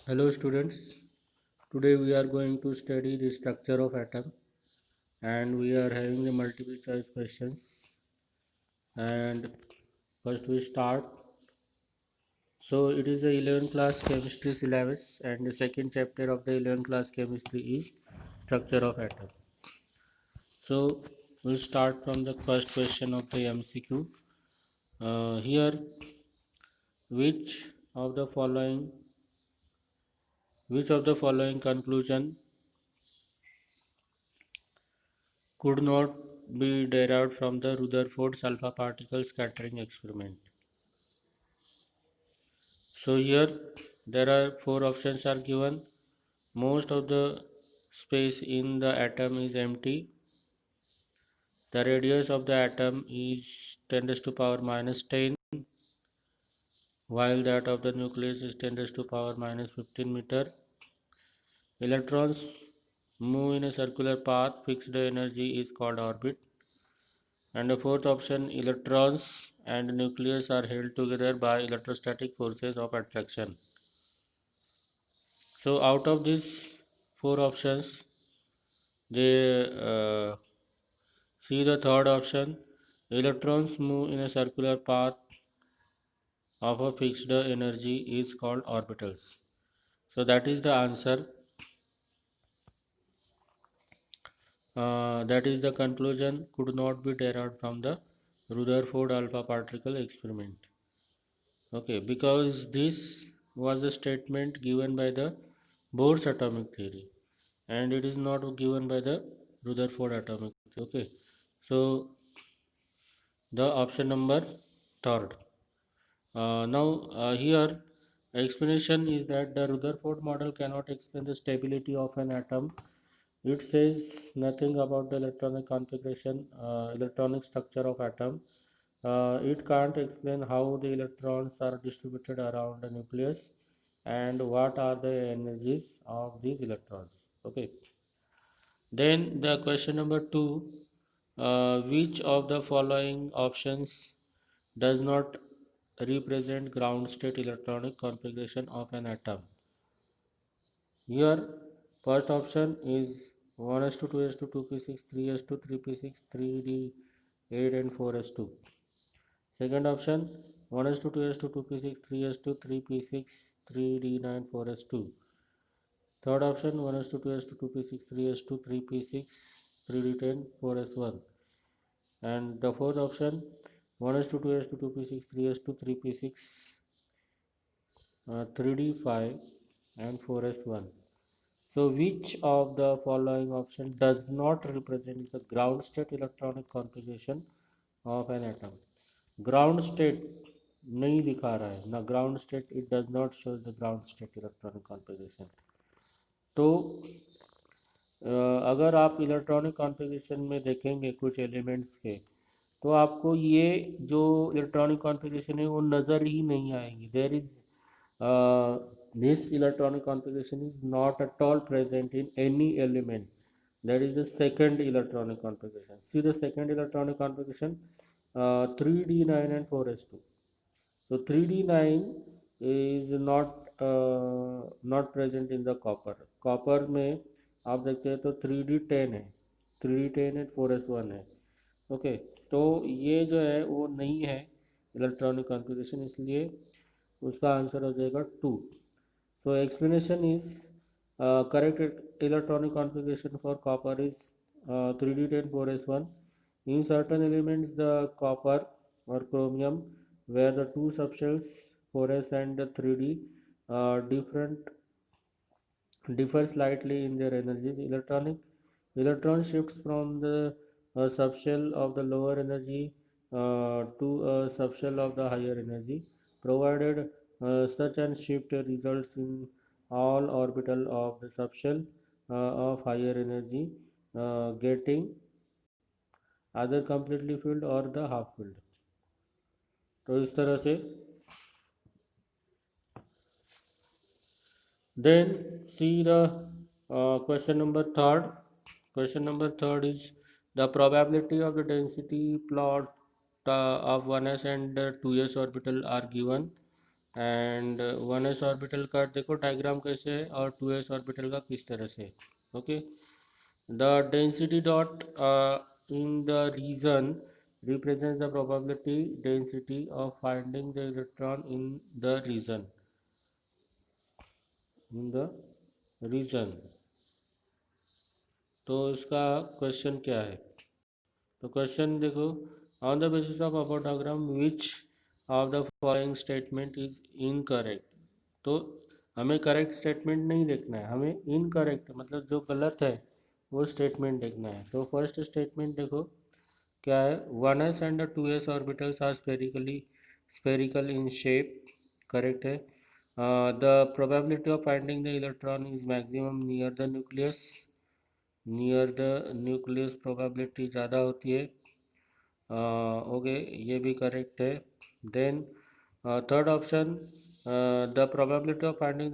Hello students, today we are going to study the structure of atom and we are having the multiple choice questions. And first we start. So it is the 11th class chemistry syllabus and the second chapter of the 11th class chemistry is structure of atom. So we'll start from the first question of the MCQ. Here, which of the following which of the following conclusion could not be derived from the Rutherford's alpha particle scattering experiment? So here there are four options are given. Most of the space in the atom is empty. The radius of the atom is 10 raised to power minus 10, while that of the nucleus is 10 raised to power minus 15 meter. Electrons move in a circular path. Fixed energy is called orbit. And the fourth option, electrons and nucleus are held together by electrostatic forces of attraction. So out of these four options, they see the third option, electrons move in a circular path of a fixed energy is called orbitals. So that is the answer. That is the conclusion could not be derived from the Rutherford alpha particle experiment. Okay, because this was the statement given by the Bohr's atomic theory and it is not given by the Rutherford atomic theory. Okay, so the option number third. Now here explanation is that the Rutherford model cannot explain the stability of an atom. It says nothing about the electronic configuration, electronic structure of atom. It can't explain how the electrons are distributed around the nucleus and what are the energies of these electrons. Okay. Then the question number two, which of the following options does not represent ground state electronic configuration of an atom? Here, first option is 1s to 2s to 2p6, 3s to 3p6, 3d8 and 4s2. Second option 1s to 2s to 2p6, 3s to 3p6, 3d9, 4s2. Third option 1s to 2s to 2p6, 3s to 3p6, 3d10, 4s1. And the fourth option 1s to 2s to 2p6, 3s to 3p6, 3d5 and 4s1. So which of the following option does not represent the ground state electronic configuration of an atom? Ground state नहीं दिखा रहा है ना, ground state it does not show the ground state electronic configuration. तो अगर आप electronic configuration में देखेंगे कुछ एलिमेंट्स के, तो आपको ये जो इलेक्ट्रॉनिक कॉन्फ़िगरेशन है वो नज़र ही नहीं आएंगी. There is this electronic configuration is not at all present in any element. That is the second electronic configuration. See the second electronic configuration, 3d9 and 4s2. So 3d9 is not present in the copper. Copper में आप देखते हैं तो 3d10 है, 3d10 है, 4s1 है. Okay, तो ये जो है वो नहीं है इलेक्ट्रॉनिक कॉन्फ़िगरेशन, इसलिए उसका आंसर हो जाएगा 2. So explanation is correct electronic configuration for copper is 3d10 4s1. In certain elements the copper or chromium where the two subshells 4s and 3d differ slightly in their energies. Electron shifts from the subshell of the lower energy to a subshell of the higher energy, provided such an shift results in all orbital of the subshell of higher energy getting either completely filled or the half filled. तो इस तरह से then see the question number third. Question number third is the probability of the density plot of 1s and 2s orbital are given. And 1s orbital का देखो diagram कैसे है और 2s orbital का किस तरह से। Okay, the density dot in the region represents the probability density of finding the electron in the region। तो इसका क्वेश्चन क्या है? तो क्वेश्चन देखो, on the basis of upper diagram which of the following statement is incorrect. तो हमें correct statement नहीं देखना है, हमें इनकरेक्ट मतलब जो गलत है वो स्टेटमेंट देखना है। तो फर्स्ट स्टेटमेंट देखो क्या है, 1s and 2s orbitals are spherical in shape, correct है। The probability of finding the electron is maximum near the nucleus probability ज़्यादा होती है। ओके, ये भी करेक्ट है। Then third option, the probability of finding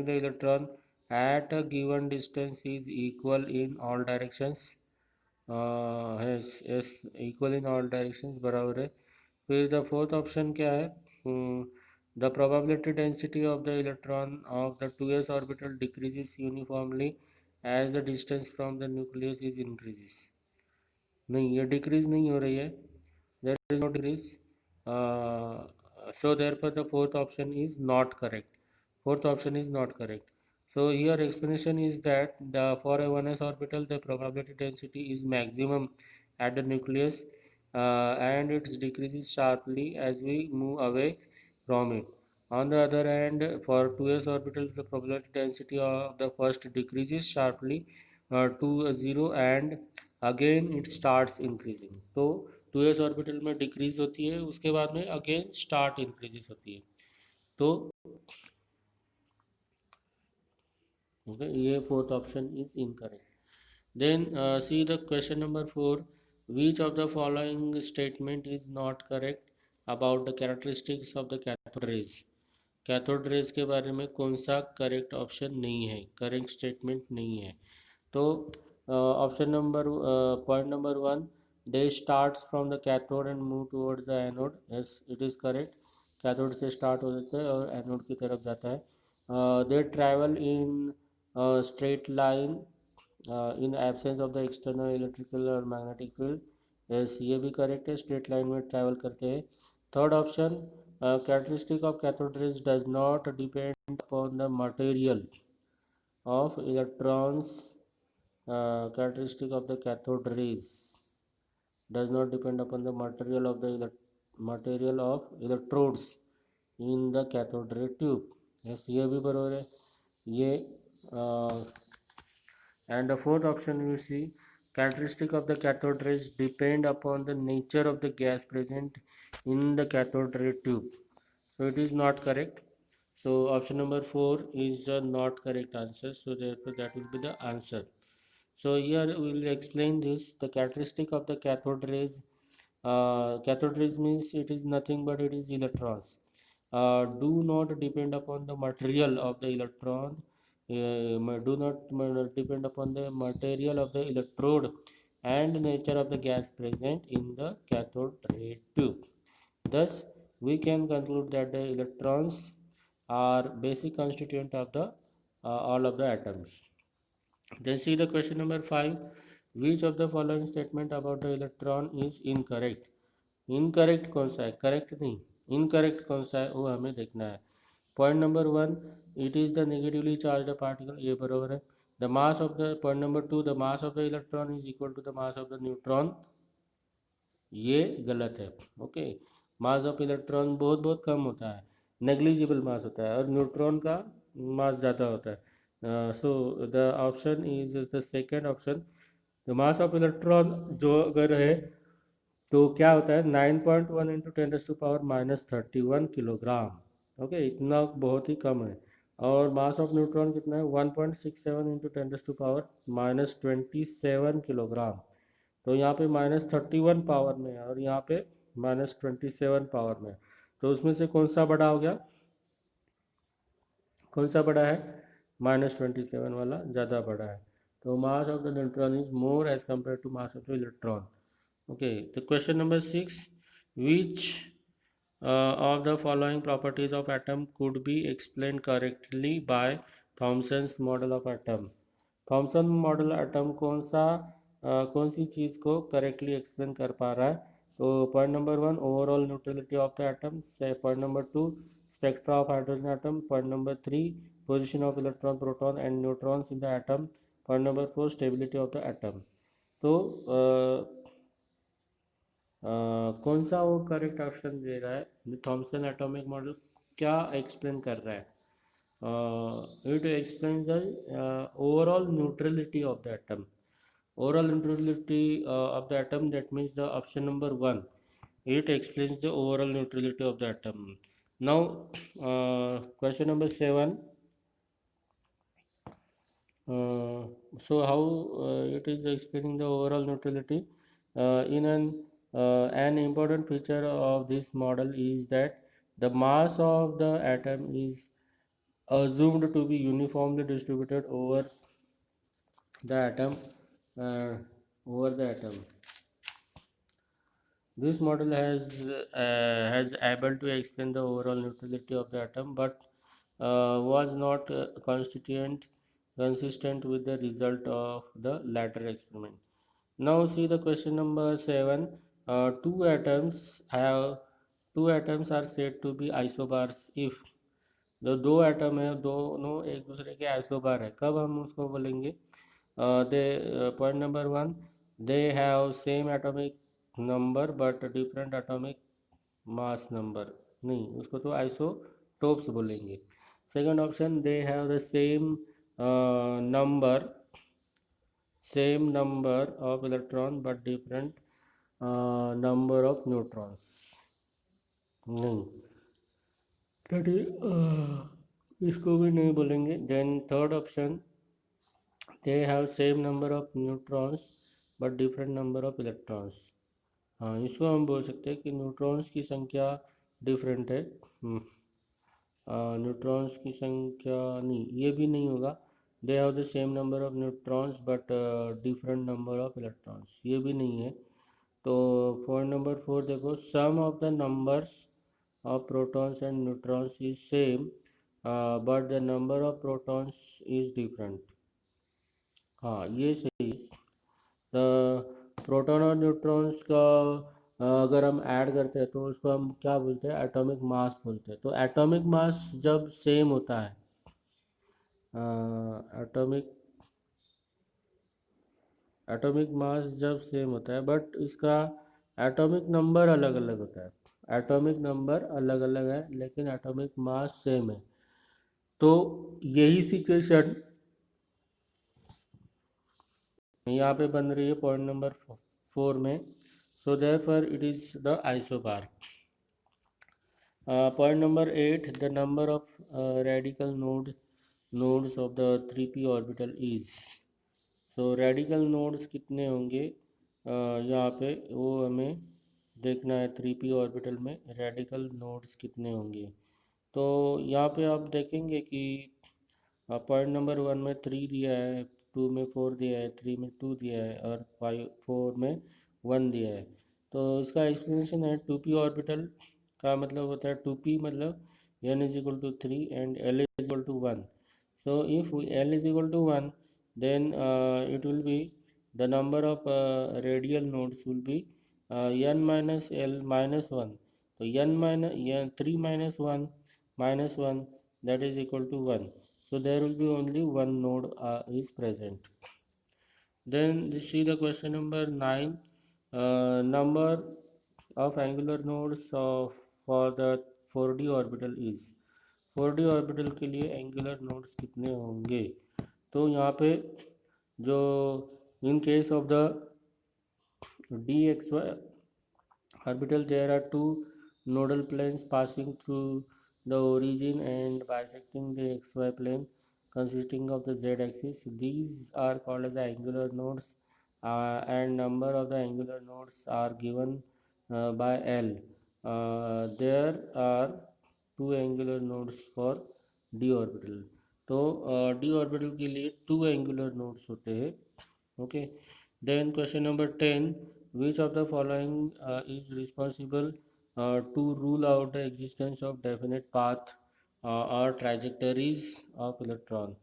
the electron at a given distance is equal in all directions। Yes yes, equal in all directions बराबर है। फिर the fourth option क्या है, the probability density of the electron of the 2s orbital decreases uniformly as the distance from the nucleus is increases. नहीं, ये decrease नहीं हो रही है, there is no decrease, so therefore the fourth option is not correct, fourth option is not correct। So here explanation is that the for a 1s orbital the probability density is maximum at the nucleus, and it decreases sharply as we move away from it। On the other hand, for 2s orbital the probability density of the first decreases sharply to 0 and again it starts increasing। तो 2s orbital में decrease होती है, उसके बाद में again start increases होती है। तो okay, ये fourth option is incorrect. Then see the question number 4, which of the following statement is not correct about the characteristics of the cathode rays. Cathode rays के बारे में कौन सा करेक्ट ऑप्शन नहीं है, करेक्ट स्टेटमेंट नहीं है। तो option number point number 1, they starts from the cathode and move towards the anode. Yes, it is correct, cathode से स्टार्ट हो जाता है और एनोड की तरफ जाता है। दे travel in straight line in absence of the external electrical और मैग्नेटिक फील्ड। यस, ये भी करेक्ट है, स्ट्रेट लाइन में ट्रैवल करते हैं। Third option, characteristic of cathode rays does not depend upon the material of electrons। Characteristic of the cathode rays does not depend upon the material of electrodes in the cathode ray tube। yes, ये भी बराबर है ये। and the fourth option you see, characteristic of the cathode rays depend upon the nature of the gas present in the cathode ray tube। so it is not correct। so option number 4 is not correct answer, so therefore that will be the answer। so here we will explain this, the characteristic of the cathode rays। Cathode rays means it is nothing but it is electrons, do not depend upon the material of the electron, do not depend upon the material of the electrode and nature of the gas present in the cathode ray tube। Thus, we can conclude that the electrons are basic constituent of the all of the atoms। Then see the question number 5, which of the following statement about the electron is incorrect। Incorrect कौन सा है, correct नहीं, incorrect कौन सा है वो हमें देखना है। Point number 1, it is the negatively charge particle, ये बराबर है। The mass of the point number 2, the mass of the electron is equal to the mass of the neutron, ये गलत है। ओके, मास ऑफ इलेक्ट्रॉन बहुत बहुत कम होता है, नेग्लिजिबल मास होता है, और न्यूट्रॉन का मास ज़्यादा होता है। So the option is the second option. The mass of electron जो अगर है तो क्या होता है, 9.1 इंटू 10⁻⁻31 किलोग्राम। ओके, इतना बहुत ही कम है। और मास ऑफ न्यूट्रॉन कितना है, 1.67 इंटू 10⁻27 किलोग्राम। तो यहाँ पे -31 पावर में है और यहाँ पे -27 पावर में। तो उसमें से कौन सा बड़ा हो गया, कौन सा बड़ा है, -27 वाला ज़्यादा बड़ा है। तो mass of the neutron is more as compare to mass of the electron. Okay, the question number 6, which of the following properties of atom could be explained correctly by Thomson's model of atom. Thompson model atom कौन सी चीज़ को correctly explain कर पा रहा है? तो point number 1, overall neutrality of the atom से, point number 2, spectra of hydrogen atom, point number 3, position of electron proton and neutrons in the atom, point number 4, stability of the atom. तो कौन सा वो करेक्ट ऑप्शन दे रहा है? Thomson atomic model क्या explain कर रहा है? It explains the overall neutrality of the atom. Overall neutrality of the atom, that means the option number 1. It explains the overall neutrality of the atom. Now, question number 7. So how it is explaining the overall neutrality? An important feature of this model is that the mass of the atom is assumed to be uniformly distributed the atom uh, over the atom. This model has able to explain the overall neutrality of the atom, but was not consistent with the result of the latter experiment. Now see the question number 7. Two atoms are said to be isobars if जो दो atom है दोनों एक दूसरे के isobar है। कब हम उसको बोलेंगे? They point number 1, they have same atomic number but different atomic mass number. नहीं, उसको तो आइसोटोप्स बोलेंगे। Second option, they have the number same number of electron but different number of neutrons. नहीं, इसको भी नहीं बोलेंगे। Then third option, they have same number of neutrons but different number of electrons. हाँ, इसको हम बोल सकते हैं कि न्यूट्रॉन्स की संख्या डिफरेंट है। न्यूट्रॉन्स की संख्या नहीं, ये भी नहीं होगा। They have the same number of neutrons but different number of electrons, ये भी नहीं है। तो पॉइंट नंबर 4 देखो, sum of the numbers of protons and neutrons is same but the number of protons is different। हाँ, ये सही। तो प्रोटॉन और न्यूट्रॉन्स का अगर हम ऐड करते हैं तो उसको हम क्या बोलते हैं? एटॉमिक मास बोलते हैं। तो एटॉमिक मास जब सेम होता है, एटॉमिक एटॉमिक मास जब सेम होता है बट इसका एटॉमिक नंबर अलग अलग होता है। एटॉमिक नंबर अलग अलग है लेकिन एटॉमिक मास सेम है। तो यही सिचुएशन यहाँ पे बन रही है पॉइंट नंबर 4 में। So therefore it is the isobar. Point number 8, the number of radical nodes of the 3p orbital is. तो रेडिकल नोड्स कितने होंगे यहाँ पे वो हमें देखना है। 3p ऑर्बिटल में रेडिकल नोड्स कितने होंगे? तो यहाँ पे आप देखेंगे कि पॉइंट नंबर 1 में 3 दिया है, 2 में 4 दिया है, 3 में 2 दिया है और 4 में 1 दिया है। तो इसका एक्सप्लेनेशन है 2p ऑर्बिटल का मतलब होता है 2p मतलब n is equal to 3 and l is equal to 1। So if l is equal to 1 then it will be the number of radial nodes will be n minus l minus 1। तो n 3 minus 1 minus 1 that is equal to 1। So there will be only one node is present। Then see the question number 9. Number of angular nodes for the 4d orbital is। 4d orbital के लिए angular nodes कितने होंगे? तो यहाँ पे जो in case of the dxy orbital there are two nodal planes passing through the origin and bisecting the xy plane consisting of the z-axis. These are called as the angular nodes and number of the angular nodes are given by L। There are two angular nodes for d orbital। तो d orbital के लिए two angular nodes होते हैं। Okay, then question number 10, which of the following is responsible to rule out the existence of definite path or trajectories of electron.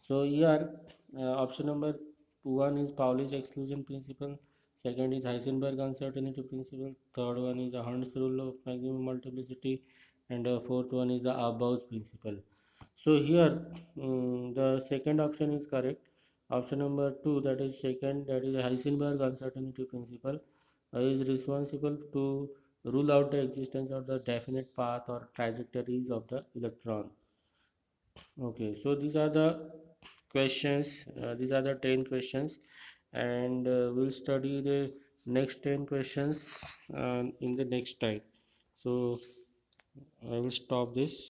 So here option number one is Pauli's exclusion principle, second is Heisenberg uncertainty principle, third one is the Hund's rule of maximum multiplicity, and fourth one is the Abou's principle. So here the second option is correct. Option number two, that is second, that is Heisenberg uncertainty principle, is responsible to rule out the existence of the definite path or trajectories of the electron. Okay, so these are the questions. These are the 10 questions, and we'll study the next 10 questions in the next time. So I will stop this.